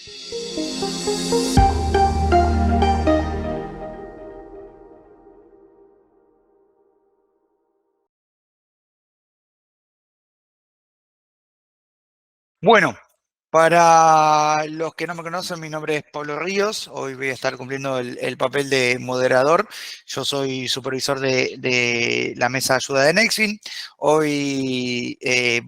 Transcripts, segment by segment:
Bueno, para los que no me conocen, mi nombre es Pablo Ríos. Hoy voy a estar cumpliendo el papel de moderador. Yo soy supervisor de la mesa de ayuda de Nexfin. Hoy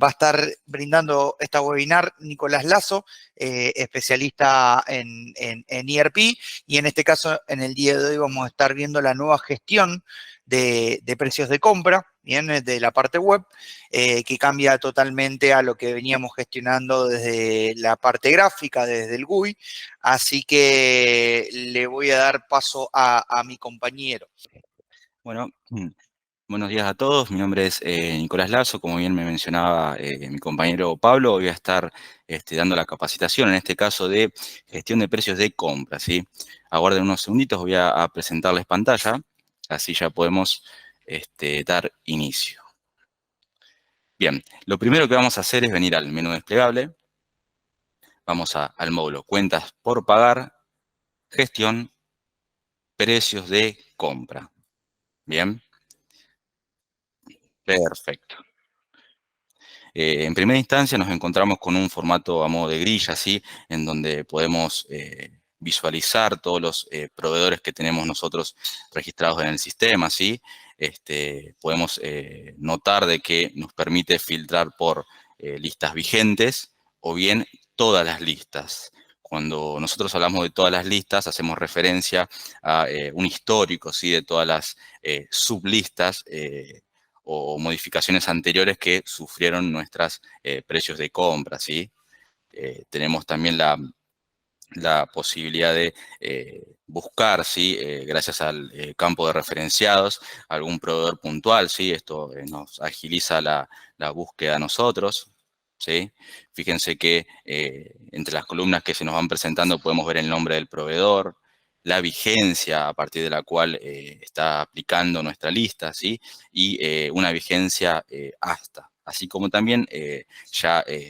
va a estar brindando esta webinar Nicolás Lazo, especialista en ERP. Y en este caso, en el día de hoy vamos a estar viendo la nueva gestión de precios de compra, bien, de la parte web, que cambia totalmente a lo que veníamos gestionando desde la parte gráfica, desde el GUI. Así que le voy a dar paso a mi compañero. Bueno, buenos días a todos. Mi nombre es Nicolás Lazo. Como bien me mencionaba mi compañero Pablo, voy a estar dando la capacitación, en este caso de gestión de precios de compra, ¿sí? Aguarden unos segunditos, voy a presentarles pantalla, así ya podemos dar inicio. Bien, lo primero que vamos a hacer es venir al menú desplegable. Vamos al módulo Cuentas por pagar, Gestión, Precios de compra. Bien, perfecto. En primera instancia nos encontramos con un formato a modo de grilla, ¿sí? En donde podemos visualizar todos los proveedores que tenemos nosotros registrados en el sistema, ¿sí? Podemos notar de que nos permite filtrar por listas vigentes o bien todas las listas. Cuando nosotros hablamos de todas las listas, hacemos referencia a un histórico, ¿sí? De todas las sublistas o modificaciones anteriores que sufrieron nuestros precios de compra, ¿sí? Tenemos también la posibilidad de buscar, ¿sí? Gracias al campo de referenciados, algún proveedor puntual, ¿sí? Esto nos agiliza la búsqueda a nosotros, ¿sí? Fíjense que entre las columnas que se nos van presentando podemos ver el nombre del proveedor, la vigencia a partir de la cual está aplicando nuestra lista, ¿sí? Y una vigencia hasta. Así como también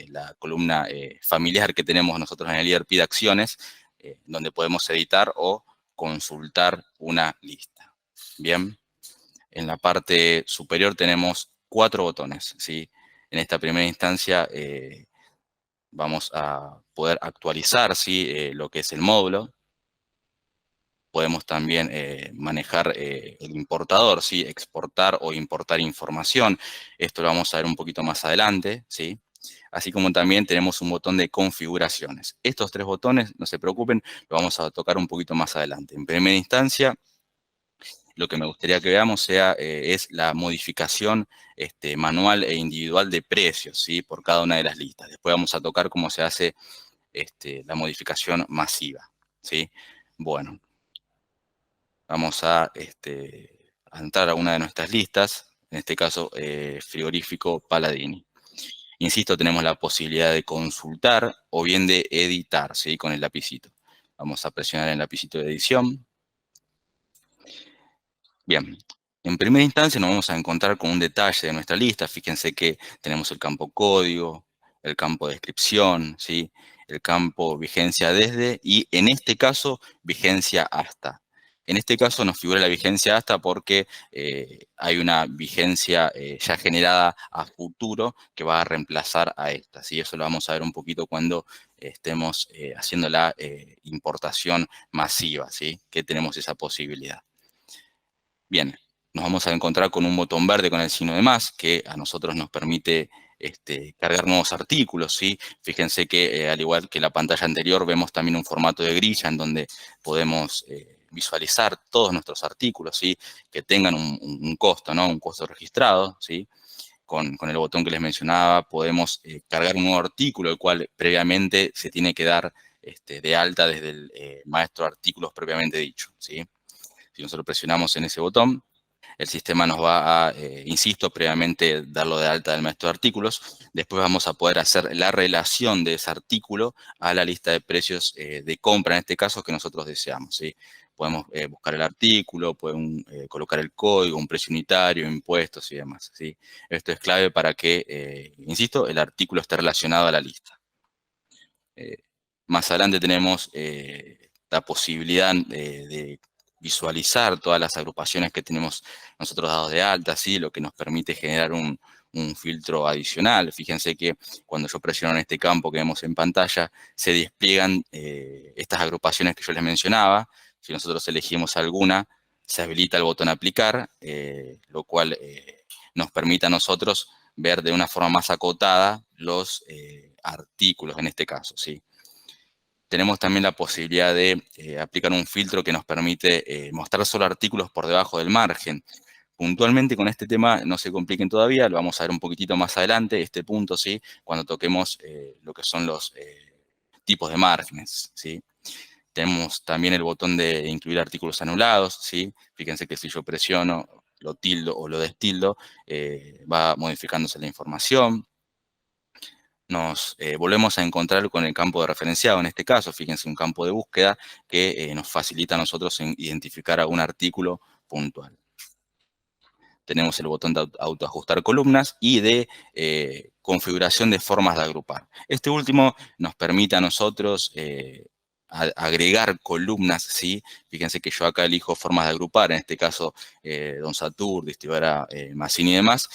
la columna familiar que tenemos nosotros en el ERP de acciones, donde podemos editar o consultar una lista. Bien, en la parte superior tenemos 4 botones, ¿sí? En esta primera instancia vamos a poder actualizar, ¿sí? Lo que es el módulo. Podemos también manejar el importador, ¿sí? Exportar o importar información. Esto lo vamos a ver un poquito más adelante, ¿sí? Así como también tenemos un botón de configuraciones. Estos 3 botones, no se preocupen, lo vamos a tocar un poquito más adelante. En primera instancia, lo que me gustaría que veamos es la modificación manual e individual de precios, ¿sí? Por cada una de las listas. Después vamos a tocar cómo se hace la modificación masiva, ¿sí? Bueno, vamos a entrar a una de nuestras listas, en este caso frigorífico Paladini. Insisto, tenemos la posibilidad de consultar o bien de editar, ¿sí? Con el lapicito. Vamos a presionar el lapicito de edición. Bien, en primera instancia nos vamos a encontrar con un detalle de nuestra lista. Fíjense que tenemos el campo código, el campo descripción, ¿sí? El campo vigencia desde y en este caso vigencia hasta. En este caso nos figura la vigencia hasta porque hay una vigencia ya generada a futuro que va a reemplazar a esta, ¿sí? Eso lo vamos a ver un poquito cuando estemos haciendo la importación masiva, ¿sí? Que tenemos esa posibilidad. Bien, nos vamos a encontrar con un botón verde con el signo de más, que a nosotros nos permite cargar nuevos artículos, ¿sí? Fíjense que al igual que la pantalla anterior, vemos también un formato de grilla en donde podemos visualizar todos nuestros artículos, ¿sí? Que tengan un costo, ¿no? Un costo registrado, ¿sí? Con el botón que les mencionaba, podemos cargar un nuevo artículo, el cual previamente se tiene que dar de alta desde el maestro de artículos propiamente dicho, ¿sí? Si nosotros presionamos en ese botón, el sistema nos va a, insisto, previamente darlo de alta del maestro de artículos. Después vamos a poder hacer la relación de ese artículo a la lista de precios de compra, en este caso, que nosotros deseamos, ¿sí? Podemos buscar el artículo, podemos colocar el código, un precio unitario, impuestos y demás, ¿sí? Esto es clave para que, insisto, el artículo esté relacionado a la lista. Más adelante tenemos la posibilidad de visualizar todas las agrupaciones que tenemos nosotros dados de alta, ¿sí? Lo que nos permite generar un filtro adicional. Fíjense que cuando yo presiono en este campo que vemos en pantalla, se despliegan estas agrupaciones que yo les mencionaba. Si nosotros elegimos alguna, se habilita el botón aplicar, lo cual nos permite a nosotros ver de una forma más acotada los artículos en este caso, ¿sí? Tenemos también la posibilidad de aplicar un filtro que nos permite mostrar solo artículos por debajo del margen. Puntualmente con este tema no se compliquen todavía, lo vamos a ver un poquitito más adelante, este punto, ¿sí? Cuando toquemos lo que son los tipos de márgenes, ¿sí? Tenemos también el botón de incluir artículos anulados, ¿sí? Fíjense que si yo presiono, lo tildo o lo destildo, va modificándose la información. Nos volvemos a encontrar con el campo de referenciado, en este caso, fíjense, un campo de búsqueda que nos facilita a nosotros en identificar algún artículo puntual. Tenemos el botón de autoajustar columnas y de configuración de formas de agrupar. Este último nos permite a nosotros agregar columnas, ¿sí? Fíjense que yo acá elijo formas de agrupar, en este caso Don Satur, Distribuidora Mazzini y demás.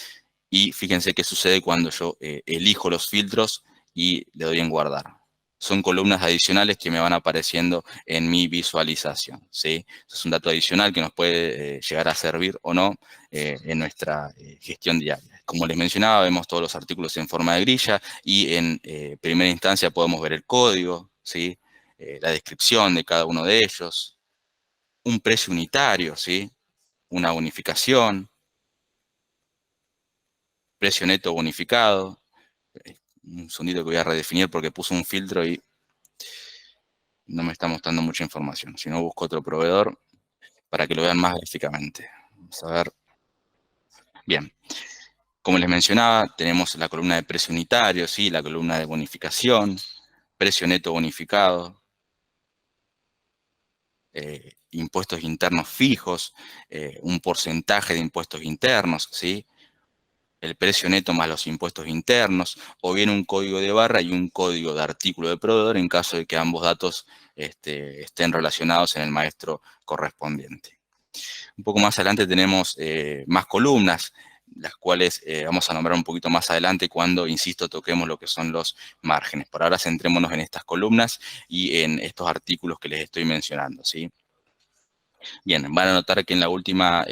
Y fíjense qué sucede cuando yo elijo los filtros y le doy en guardar. Son columnas adicionales que me van apareciendo en mi visualización, ¿sí? Eso es un dato adicional que nos puede llegar a servir o no en nuestra gestión diaria. Como les mencionaba, vemos todos los artículos en forma de grilla y en primera instancia podemos ver el código, ¿sí? La descripción de cada uno de ellos, un precio unitario, ¿sí? Una bonificación, precio neto bonificado. Un sondito que voy a redefinir porque puse un filtro y no me está mostrando mucha información. Si no, busco otro proveedor para que lo vean más gráficamente. Vamos a ver. Bien. Como les mencionaba, tenemos la columna de precio unitario, ¿sí? La columna de bonificación, precio neto bonificado, impuestos internos fijos, un porcentaje de impuestos internos, ¿sí? El precio neto más los impuestos internos, o bien un código de barra y un código de artículo de proveedor en caso de que ambos datos estén relacionados en el maestro correspondiente. Un poco más adelante tenemos más columnas, las cuales vamos a nombrar un poquito más adelante cuando, insisto, toquemos lo que son los márgenes. Por ahora centrémonos en estas columnas y en estos artículos que les estoy mencionando, ¿sí? Bien, van a notar que en la última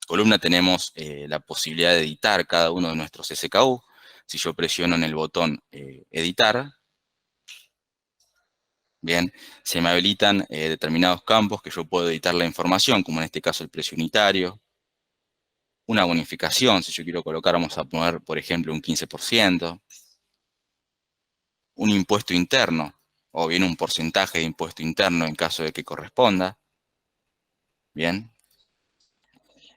columna tenemos la posibilidad de editar cada uno de nuestros SKU. Si yo presiono en el botón editar, bien, se me habilitan determinados campos que yo puedo editar la información, como en este caso el precio unitario, una bonificación, si yo quiero colocar, vamos a poner, por ejemplo, un 15%, un impuesto interno, o bien un porcentaje de impuesto interno en caso de que corresponda, bien,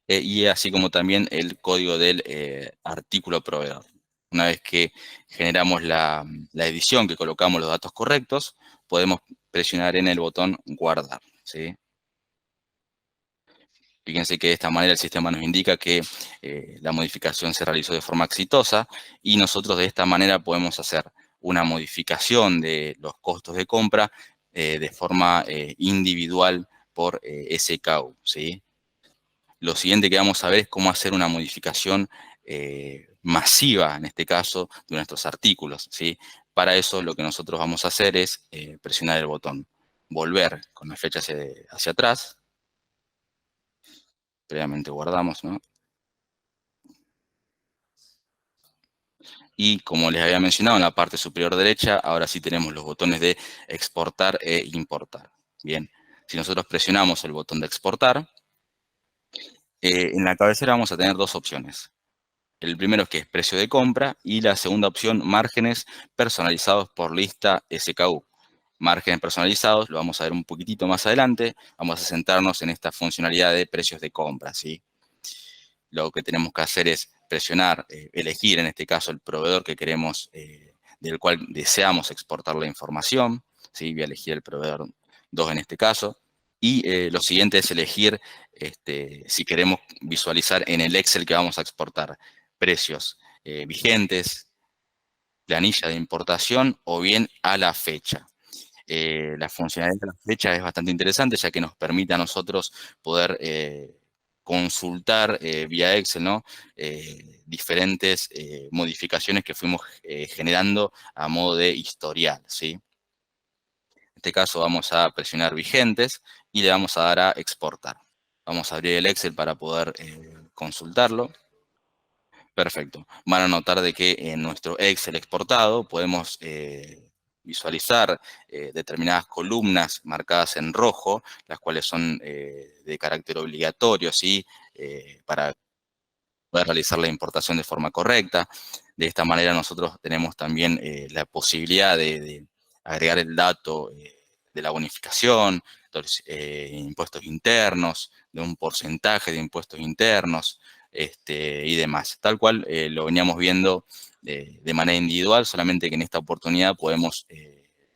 y así como también el código del artículo proveedor. Una vez que generamos la edición, que colocamos los datos correctos, podemos presionar en el botón guardar, ¿sí? Fíjense que de esta manera el sistema nos indica que la modificación se realizó de forma exitosa y nosotros de esta manera podemos hacer una modificación de los costos de compra de forma individual por SKU, ¿sí? Lo siguiente que vamos a ver es cómo hacer una modificación masiva, en este caso, de nuestros artículos, ¿sí? Para eso lo que nosotros vamos a hacer es presionar el botón volver con la flecha hacia atrás. Previamente guardamos, ¿no? Y como les había mencionado, en la parte superior derecha, ahora sí tenemos los botones de exportar e importar. Bien, si nosotros presionamos el botón de exportar, en la cabecera vamos a tener dos opciones. El primero es que es precio de compra y la segunda opción, márgenes personalizados por lista SKU. Márgenes personalizados, lo vamos a ver un poquitito más adelante. Vamos a centrarnos en esta funcionalidad de precios de compra, ¿sí? Lo que tenemos que hacer es presionar, elegir en este caso el proveedor que queremos, del cual deseamos exportar la información, ¿sí? Voy a elegir el proveedor 2 en este caso. Y lo siguiente es elegir si queremos visualizar en el Excel que vamos a exportar precios vigentes, planilla de importación o bien a la fecha. La funcionalidad de la fecha es bastante interesante, ya que nos permite a nosotros poder consultar vía Excel, ¿no? Diferentes modificaciones que fuimos generando a modo de historial, ¿sí? En este caso vamos a presionar vigentes y le vamos a dar a exportar. Vamos a abrir el Excel para poder consultarlo. Perfecto. Van a notar de que en nuestro Excel exportado podemos visualizar determinadas columnas marcadas en rojo, las cuales son de carácter obligatorio, ¿sí? Para poder realizar la importación de forma correcta. De esta manera nosotros tenemos también la posibilidad de agregar el dato de la bonificación, entonces, impuestos internos, de un porcentaje de impuestos internos, y demás. Tal cual lo veníamos viendo de manera individual, solamente que en esta oportunidad podemos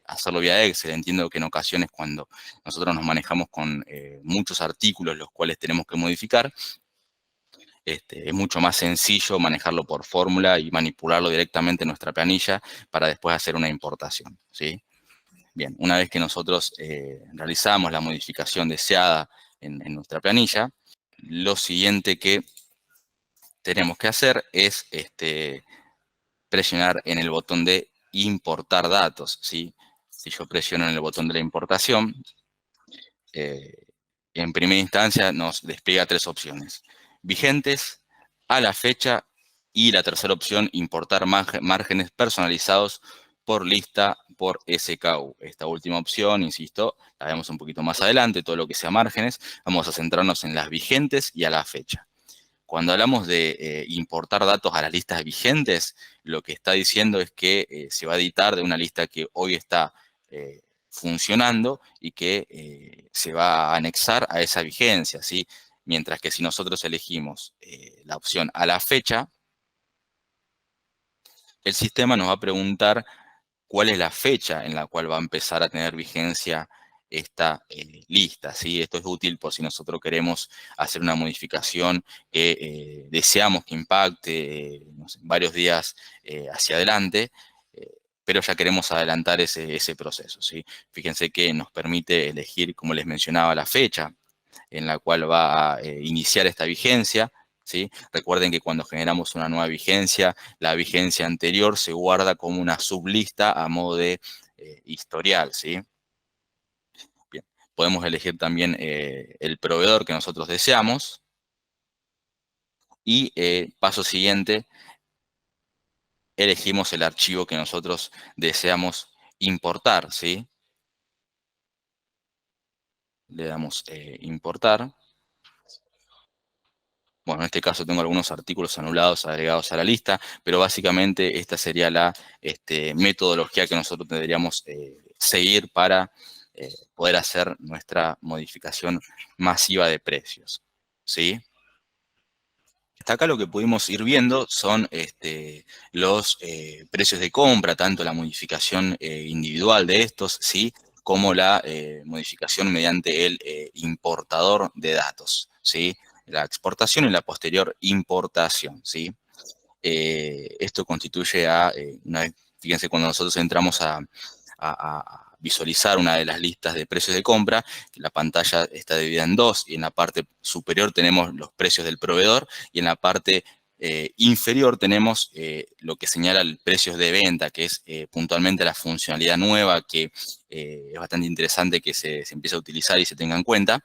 hacerlo vía Excel. Entiendo que en ocasiones cuando nosotros nos manejamos con muchos artículos los cuales tenemos que modificar, es mucho más sencillo manejarlo por fórmula y manipularlo directamente en nuestra planilla para después hacer una importación, ¿sí? Bien, una vez que nosotros realizamos la modificación deseada en nuestra planilla, lo siguiente que tenemos que hacer es presionar en el botón de importar datos, ¿sí? Si yo presiono en el botón de la importación, en primera instancia nos despliega tres opciones: vigentes, a la fecha, y la tercera opción, importar márgenes personalizados por lista por SKU. Esta última opción, insisto, la vemos un poquito más adelante, todo lo que sea márgenes. Vamos a centrarnos en las vigentes y a la fecha. Cuando hablamos de importar datos a las listas vigentes, lo que está diciendo es que se va a editar de una lista que hoy está funcionando y que se va a anexar a esa vigencia, ¿sí? Mientras que si nosotros elegimos la opción a la fecha, el sistema nos va a preguntar cuál es la fecha en la cual va a empezar a tener vigencia esta lista, ¿sí? Esto es útil por si nosotros queremos hacer una modificación que deseamos que impacte no sé, varios días hacia adelante, pero ya queremos adelantar ese proceso, ¿sí? Fíjense que nos permite elegir, como les mencionaba, la fecha en la cual va a iniciar esta vigencia, ¿sí? Recuerden que cuando generamos una nueva vigencia, la vigencia anterior se guarda como una sublista a modo de historial, ¿sí? Bien. Podemos elegir también el proveedor que nosotros deseamos y paso siguiente, elegimos el archivo que nosotros deseamos importar, ¿sí? Le damos importar. Bueno, en este caso tengo algunos artículos anulados agregados a la lista, pero básicamente esta sería la metodología que nosotros deberíamos seguir para poder hacer nuestra modificación masiva de precios, ¿sí? Hasta acá lo que pudimos ir viendo son los precios de compra, tanto la modificación individual de estos, ¿sí? Como la modificación mediante el importador de datos, ¿sí? La exportación y la posterior importación, ¿sí? Esto constituye fíjense, cuando nosotros entramos a visualizar una de las listas de precios de compra, la pantalla está dividida en dos, y en la parte superior tenemos los precios del proveedor, y en la parte inferior tenemos lo que señala el precios de venta, que es puntualmente la funcionalidad nueva que es bastante interesante que se empiece a utilizar y se tenga en cuenta,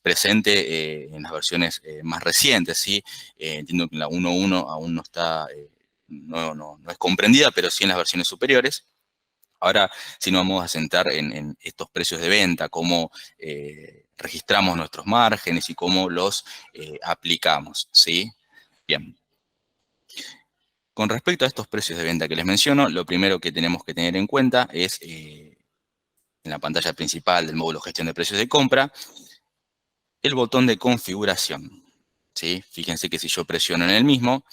presente en las versiones más recientes, ¿sí? Entiendo que la 1.1 aún no está, no es comprendida, pero sí en las versiones superiores. Ahora sí nos vamos a centrar en estos precios de venta, cómo registramos nuestros márgenes y cómo los aplicamos, ¿sí? Bien. Con respecto a estos precios de venta que les menciono, lo primero que tenemos que tener en cuenta es, en la pantalla principal del módulo gestión de precios de compra, el botón de configuración, ¿sí? Fíjense que si yo presiono en el mismo,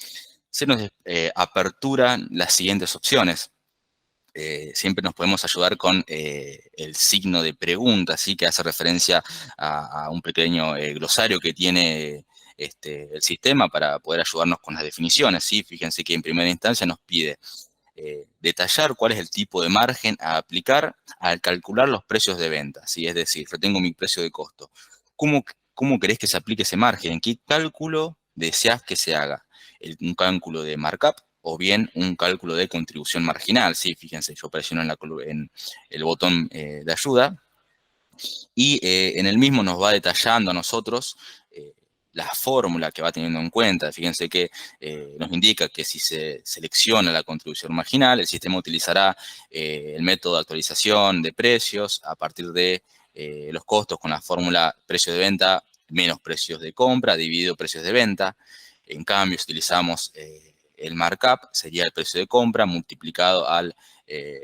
se nos aperturan las siguientes opciones. Siempre nos podemos ayudar con el signo de pregunta, ¿sí? Que hace referencia a un pequeño glosario que tiene el sistema para poder ayudarnos con las definiciones, ¿sí? Fíjense que en primera instancia nos pide detallar cuál es el tipo de margen a aplicar al calcular los precios de venta, ¿sí? Es decir, yo tengo mi precio de costo. ¿Cómo querés que se aplique ese margen? ¿En qué cálculo deseas que se haga? ¿Un cálculo de markup o bien un cálculo de contribución marginal? ¿Sí? Fíjense, yo presiono en el botón de ayuda y en el mismo nos va detallando a nosotros la fórmula que va teniendo en cuenta. Fíjense que nos indica que si se selecciona la contribución marginal, el sistema utilizará el método de actualización de precios a partir de los costos con la fórmula precio de venta menos precios de compra dividido precios de venta. En cambio, si utilizamos el markup, sería el precio de compra multiplicado al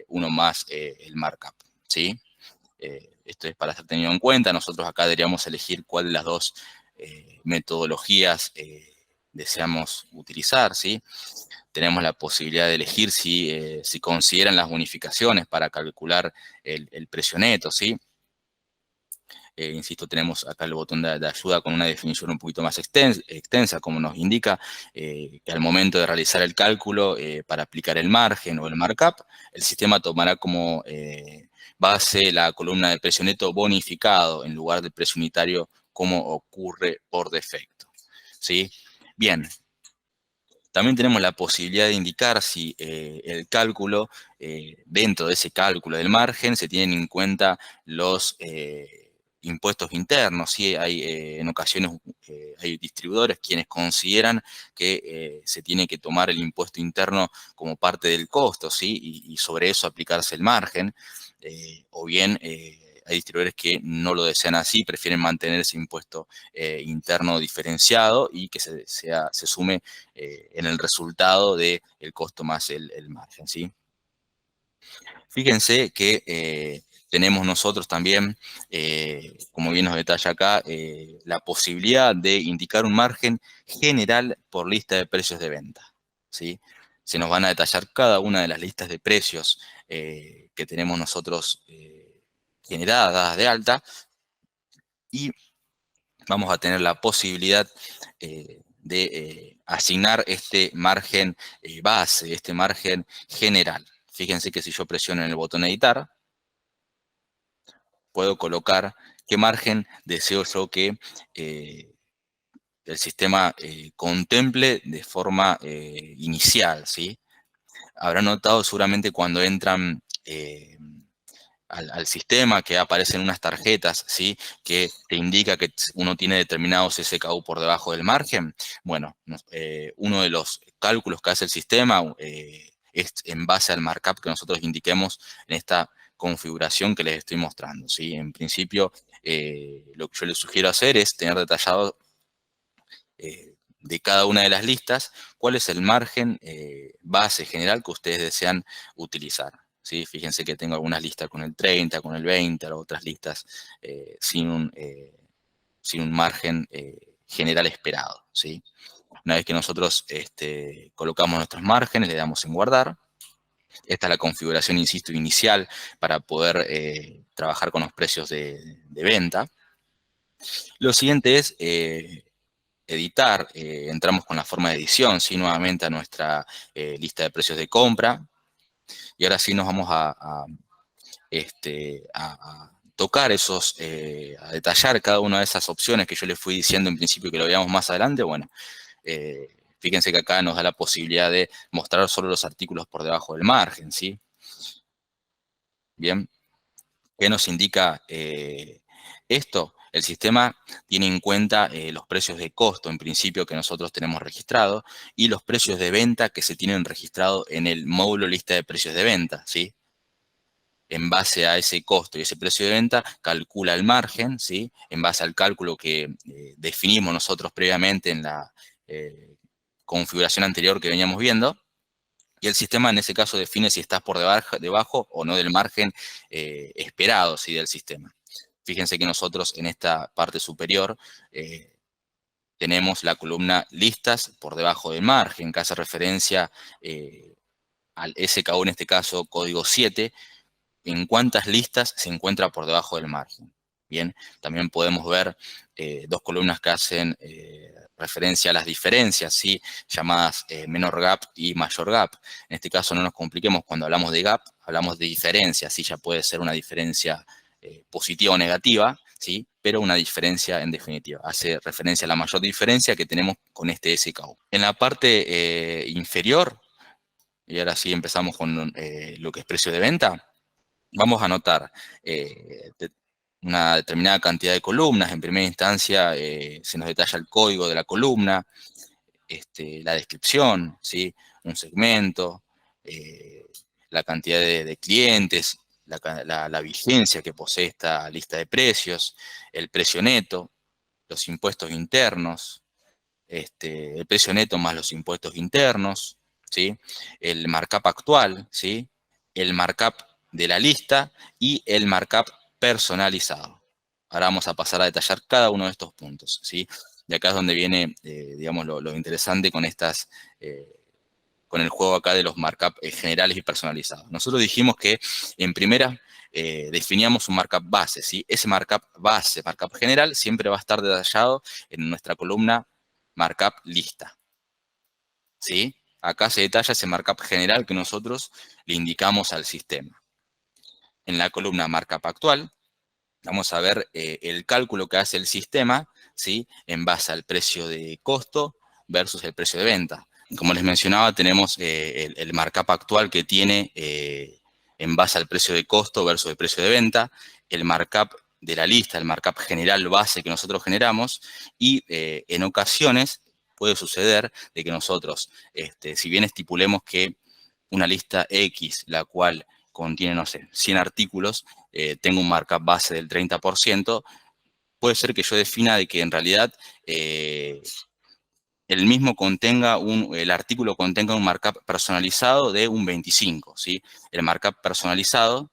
1 más el markup, ¿sí? Esto es para ser tenido en cuenta. Nosotros acá deberíamos elegir cuál de las dos metodologías deseamos utilizar, ¿sí? Tenemos la posibilidad de elegir si consideran las bonificaciones para calcular el precio neto, ¿sí? Insisto, tenemos acá el botón de ayuda con una definición un poquito más extensa, como nos indica que al momento de realizar el cálculo para aplicar el margen o el markup, el sistema tomará como base la columna de precio neto bonificado en lugar del precio unitario como ocurre por defecto, ¿sí? Bien. También tenemos la posibilidad de indicar si el cálculo, dentro de ese cálculo del margen, se tienen en cuenta los impuestos internos. ¿Sí? Hay, en ocasiones hay distribuidores quienes consideran que se tiene que tomar el impuesto interno como parte del costo, ¿sí? Y sobre eso aplicarse el margen. O bien hay distribuidores que no lo desean así, prefieren mantener ese impuesto interno diferenciado y que se sume en el resultado del costo más el margen, ¿sí? Fíjense que tenemos nosotros también, como bien nos detalla acá, la posibilidad de indicar un margen general por lista de precios de venta, ¿sí? Se nos van a detallar cada una de las listas de precios que tenemos nosotros generadas de alta y vamos a tener la posibilidad de asignar este margen base, este margen general. Fíjense que si yo presiono en el botón editar, puedo colocar qué margen deseo yo que el sistema contemple de forma inicial, ¿sí? Habrán notado seguramente cuando entran al sistema que aparecen unas tarjetas, ¿sí? Que te indica que uno tiene determinados SKU por debajo del margen. Bueno, uno de los cálculos que hace el sistema es en base al markup que nosotros indiquemos en esta configuración que les estoy mostrando, ¿sí? En principio, lo que yo les sugiero hacer es tener detallado de cada una de las listas cuál es el margen base general que ustedes desean utilizar. ¿Sí? Fíjense que tengo algunas listas con el 30, con el 20, otras listas sin un margen general esperado, ¿sí? Una vez que nosotros colocamos nuestros márgenes, le damos en guardar. Esta es la configuración, insisto, inicial para poder trabajar con los precios de venta. Lo siguiente es editar. Entramos con la forma de edición, ¿sí? Nuevamente a nuestra lista de precios de compra. Y ahora sí nos vamos a tocar esos, a detallar cada una de esas opciones que yo les fui diciendo en principio que lo veamos más adelante. Bueno, fíjense que acá nos da la posibilidad de mostrar solo los artículos por debajo del margen, ¿sí? Bien, ¿qué nos indica esto? El sistema tiene en cuenta los precios de costo, en principio, que nosotros tenemos registrado, y los precios de venta que se tienen registrado en el módulo lista de precios de venta, ¿sí? En base a ese costo y ese precio de venta, calcula el margen, ¿sí? En base al cálculo que definimos nosotros previamente en la configuración anterior que veníamos viendo, y el sistema en ese caso define si estás por debajo o no del margen esperado, ¿sí? Del sistema. Fíjense que nosotros en esta parte superior tenemos la columna listas por debajo del margen, que hace referencia al SKU, en este caso código 7, en cuántas listas se encuentra por debajo del margen. Bien, también podemos ver dos columnas que hacen referencia a las diferencias, ¿sí? Llamadas menor gap y mayor gap. En este caso no nos compliquemos, cuando hablamos de gap, hablamos de diferencia, ¿sí? Ya puede ser una diferencia positiva o negativa, ¿sí? Pero una diferencia en definitiva. Hace referencia a la mayor diferencia que tenemos con este SKU. En la parte inferior, y ahora sí empezamos con lo que es precio de venta, vamos a anotar una determinada cantidad de columnas. En primera instancia se nos detalla el código de la columna, la descripción, ¿sí? Un segmento, la cantidad de clientes, la vigencia que posee esta lista de precios, el precio neto, los impuestos internos, el precio neto más los impuestos internos, ¿sí? El markup actual, ¿sí? El markup de la lista y el markup personalizado. Ahora vamos a pasar a detallar cada uno de estos puntos, ¿sí? Y acá es donde viene, digamos, lo interesante con estas, con el juego acá de los markup generales y personalizados. Nosotros dijimos que en primera definíamos un markup base, ¿sí? Ese markup base, markup general, siempre va a estar detallado en nuestra columna markup lista, ¿sí? Acá se detalla ese markup general que nosotros le indicamos al sistema. En la columna markup actual, vamos a ver el cálculo que hace el sistema, ¿sí? En base al precio de costo versus el precio de venta. Como les mencionaba, tenemos el markup actual que tiene en base al precio de costo versus el precio de venta, el markup de la lista, el markup general base que nosotros generamos, y en ocasiones puede suceder de que nosotros, si bien estipulemos que una lista X, la cual contiene, no sé, 100 artículos, tengo un markup base del 30%, puede ser que yo defina de que en realidad el mismo contenga el artículo contenga un markup personalizado de un 25, ¿sí? El markup personalizado,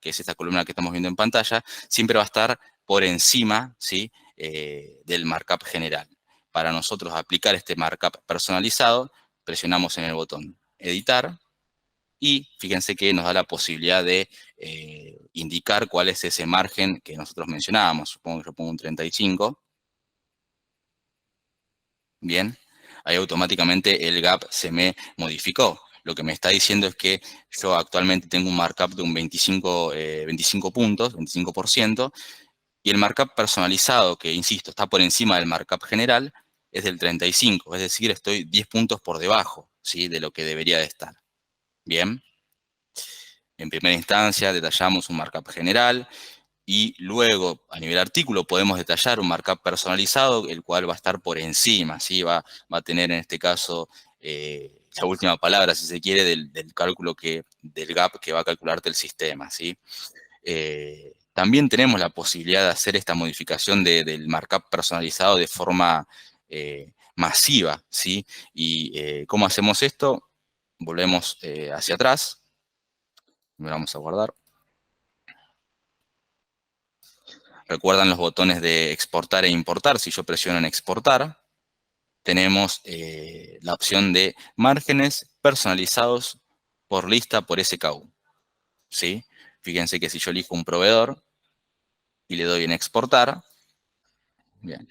que es esta columna que estamos viendo en pantalla, siempre va a estar por encima, ¿sí? Del markup general. Para nosotros aplicar este markup personalizado, presionamos en el botón editar y fíjense que nos da la posibilidad de indicar cuál es ese margen que nosotros mencionábamos. Supongo que yo pongo un 35. Bien, ahí automáticamente el gap se me modificó. Lo que me está diciendo es que yo actualmente tengo un markup de un 25 puntos, 25%, y el markup personalizado, que insisto, está por encima del markup general, es del 35, es decir, estoy 10 puntos por debajo, ¿sí? De lo que debería de estar. Bien, en primera instancia detallamos un markup general, y luego, a nivel artículo, podemos detallar un markup personalizado, el cual va a estar por encima, ¿sí? Va a tener en este caso la última palabra, si se quiere, del cálculo del gap que va a calcularte el sistema, ¿sí? También tenemos la posibilidad de hacer esta modificación del markup personalizado de forma masiva, ¿sí? Y ¿cómo hacemos esto? Volvemos hacia atrás, vamos a guardar. Recuerdan los botones de exportar e importar. Si yo presiono en exportar, tenemos la opción de márgenes personalizados por lista por SKU, ¿sí? Fíjense que si yo elijo un proveedor y le doy en exportar, bien,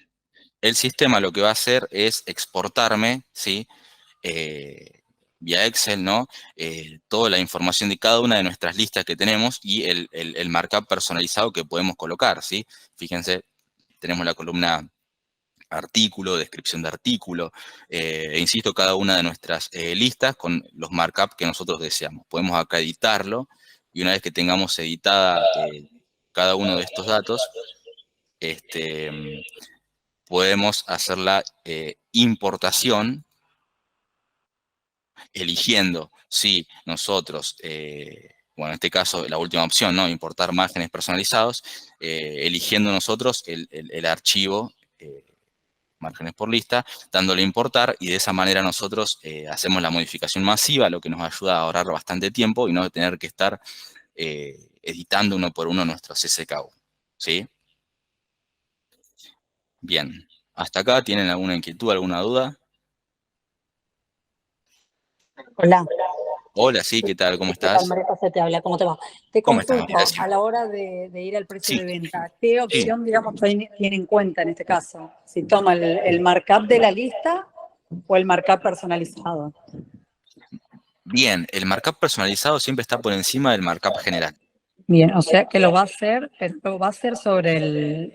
el sistema lo que va a hacer es exportarme, ¿sí? Vía Excel, ¿no? Toda la información de cada una de nuestras listas que tenemos y el markup personalizado que podemos colocar, ¿sí? Fíjense, tenemos la columna artículo, descripción de artículo, e insisto, cada una de nuestras listas con los markup que nosotros deseamos. Podemos acá editarlo y una vez que tengamos editada cada uno de estos datos, podemos hacer la importación eligiendo si nosotros, bueno, en este caso la última opción, ¿no? Importar márgenes personalizados, eligiendo nosotros el archivo márgenes por lista, dándole a importar y de esa manera nosotros hacemos la modificación masiva, lo que nos ayuda a ahorrar bastante tiempo y no tener que estar editando uno por uno nuestros SKU, ¿sí? Bien, hasta acá, ¿tienen alguna inquietud, alguna duda? Hola. Hola, sí, ¿qué tal? ¿Cómo ¿Qué tal, estás? María José? Te habla, ¿cómo te va? Te ¿Cómo estás, consulto, Gracias? a la hora de ir al precio Sí, de venta, ¿qué sí. opción, digamos, tiene en cuenta en este caso? Si toma el markup de la lista o el markup personalizado. Bien, el markup personalizado siempre está por encima del markup general. Bien, o sea que lo va a hacer, pero lo va a hacer sobre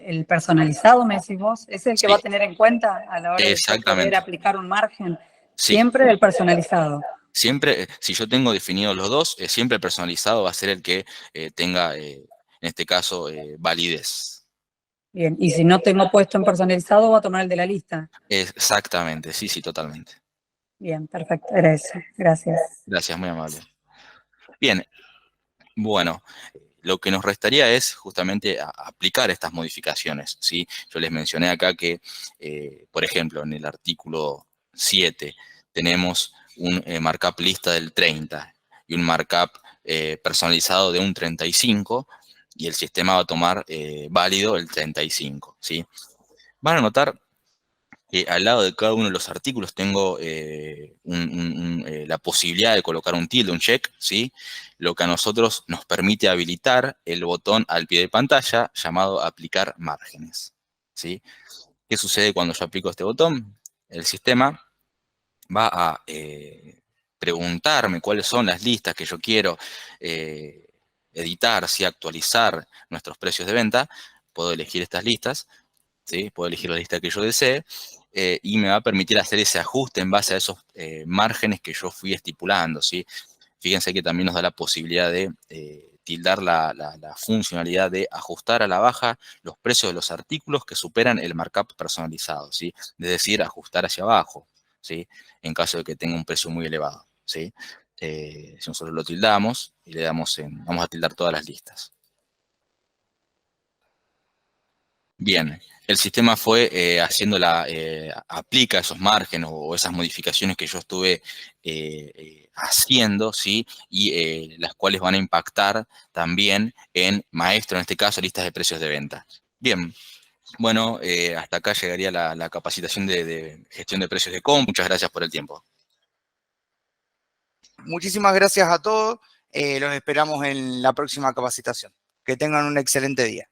el personalizado, me decís vos. ¿Es el que va Sí, a tener en cuenta a la hora de yo poder exactamente. aplicar un margen? Sí, Siempre el personalizado. siempre, si yo tengo definidos los dos, siempre el personalizado va a ser el que tenga, en este caso, validez. Bien, y si no tengo puesto en personalizado, voy a tomar el de la lista. Exactamente, sí, sí, totalmente. Bien, perfecto, era eso. Gracias. Gracias, muy amable. Bien, bueno, lo que nos restaría es justamente aplicar estas modificaciones, ¿sí? Yo les mencioné acá que, por ejemplo, en el artículo 7 tenemos un markup lista del 30 y un markup personalizado de un 35 y el sistema va a tomar válido el 35, ¿sí? Van a notar al lado de cada uno de los artículos tengo la posibilidad de colocar un tilde, un check, ¿sí? Lo que a nosotros nos permite habilitar el botón al pie de pantalla llamado aplicar márgenes, ¿sí? ¿Qué sucede cuando yo aplico este botón? El sistema va a preguntarme cuáles son las listas que yo quiero editar, si actualizar nuestros precios de venta. Puedo elegir estas listas, ¿sí? Puedo elegir la lista que yo desee y me va a permitir hacer ese ajuste en base a esos márgenes que yo fui estipulando, ¿sí? Fíjense que también nos da la posibilidad de tildar la funcionalidad de ajustar a la baja los precios de los artículos que superan el markup personalizado, ¿sí? Es decir, ajustar hacia abajo, ¿sí? En caso de que tenga un precio muy elevado, ¿sí? Si nosotros lo tildamos y le damos vamos a tildar todas las listas. Bien, el sistema fue aplica esos márgenes o esas modificaciones que yo estuve haciendo, ¿sí? Y las cuales van a impactar también en Maestro, en este caso, listas de precios de venta. Bien, bueno, hasta acá llegaría la capacitación de gestión de precios de compra. Muchas gracias por el tiempo. Muchísimas gracias a todos. Los esperamos en la próxima capacitación. Que tengan un excelente día.